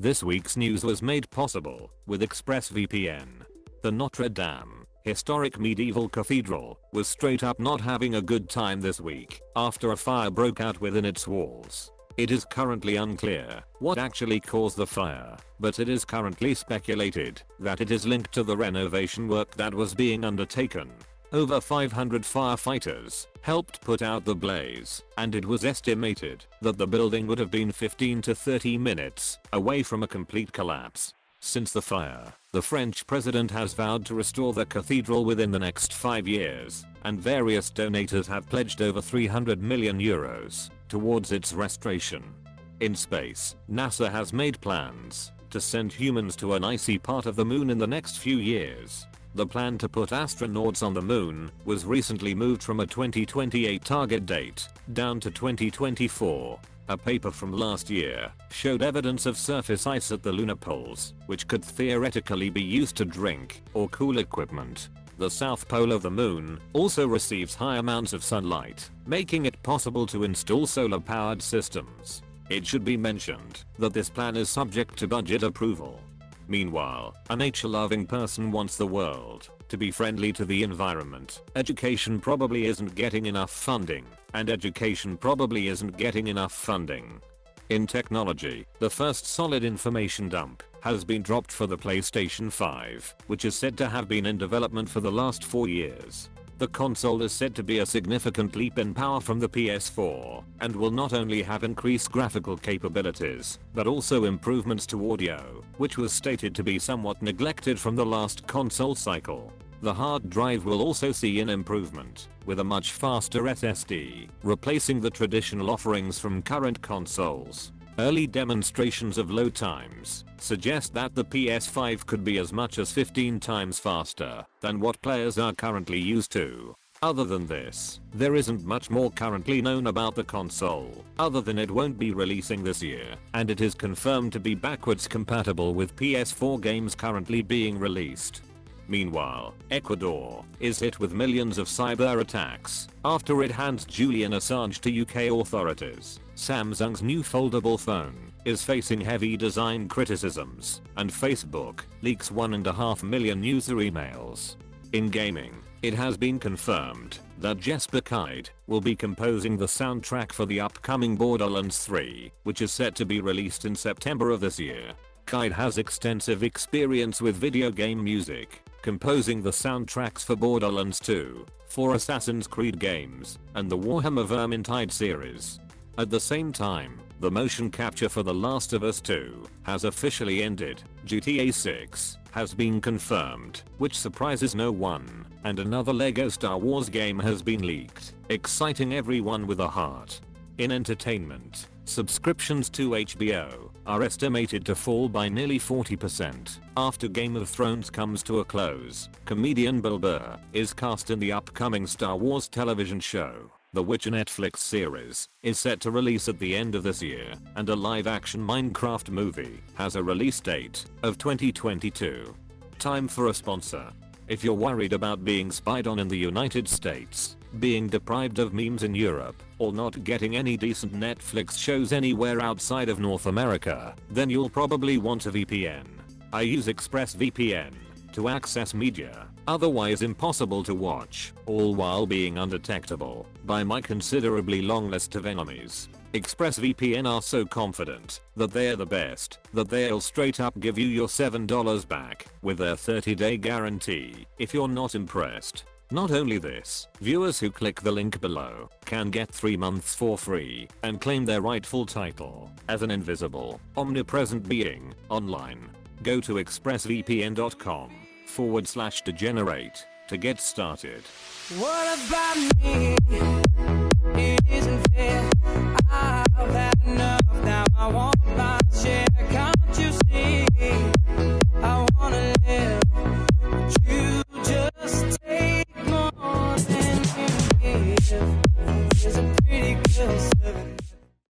This week's news was made possible with ExpressVPN. The Notre-Dame, historic medieval cathedral, was straight up not having a good time this week after a fire broke out within its walls. It is currently unclear what actually caused the fire, but it is currently speculated that it is linked to the renovation work that was being undertaken. Over 500 firefighters helped put out the blaze, and it was estimated that the building would have been 15 to 30 minutes away from a complete collapse. Since the fire, the French president has vowed to restore the cathedral within the next 5 years, and various donators have pledged over €300 million towards its restoration. In space, NASA has made plans to send humans to an icy part of the moon in the next few years. The plan to put astronauts on the moon was recently moved from a 2028 target date down to 2024. A paper from last year showed evidence of surface ice at the lunar poles, which could theoretically be used to drink or cool equipment. The south pole of the moon also receives high amounts of sunlight, making it possible to install solar-powered systems. It should be mentioned that this plan is subject to budget approval. Meanwhile, a nature-loving person wants the world to be friendly to the environment. Education probably isn't getting enough funding, and education probably isn't getting enough funding. In technology, the first solid information dump has been dropped for the PlayStation 5, which is said to have been in development for the last 4 years. The console is said to be a significant leap in power from the PS4, and will not only have increased graphical capabilities, but also improvements to audio, which was stated to be somewhat neglected from the last console cycle. The hard drive will also see an improvement, with a much faster SSD, replacing the traditional offerings from current consoles. Early demonstrations of load times suggest that the PS5 could be as much as 15 times faster than what players are currently used to. Other than this, there isn't much more currently known about the console, other than it won't be releasing this year, and it is confirmed to be backwards compatible with PS4 games currently being released. Meanwhile, Ecuador is hit with millions of cyber attacks after it hands Julian Assange to UK authorities. Samsung's new foldable phone is facing heavy design criticisms, and Facebook leaks 1.5 million user emails. In gaming, it has been confirmed that Jesper will be composing the soundtrack for the upcoming Borderlands 3, which is set to be released in September of this year. Has extensive experience with video game music, composing the soundtracks for Borderlands 2, 4 Assassin's Creed games, and the Warhammer Vermintide series. At the same time, the motion capture for The Last of Us 2 has officially ended. GTA 6 has been confirmed, which surprises no one, and another LEGO Star Wars game has been leaked, exciting everyone with a heart. In entertainment, subscriptions to HBO are estimated to fall by nearly 40% after Game of Thrones comes to a close. Comedian Burr is cast in the upcoming Star Wars television show. The Witcher Netflix series is set to release at the end of this year, and a live-action Minecraft movie has a release date of 2022. Time for a sponsor. If you're worried about being spied on in the United States, being deprived of memes in Europe, or not getting any decent Netflix shows anywhere outside of North America, then you'll probably want a VPN. I use ExpressVPN to access media otherwise impossible to watch, all while being undetectable by my considerably long list of enemies. ExpressVPN are so confident that they're the best that they'll straight up give you your $7 back with their 30-day guarantee if you're not impressed. Not only this, viewers who click the link below can get 3 months for free and claim their rightful title as an invisible, omnipresent being online. Go to expressvpn.com/degenerate to get started. What about me? It isn't fair. I've had enough. Now I want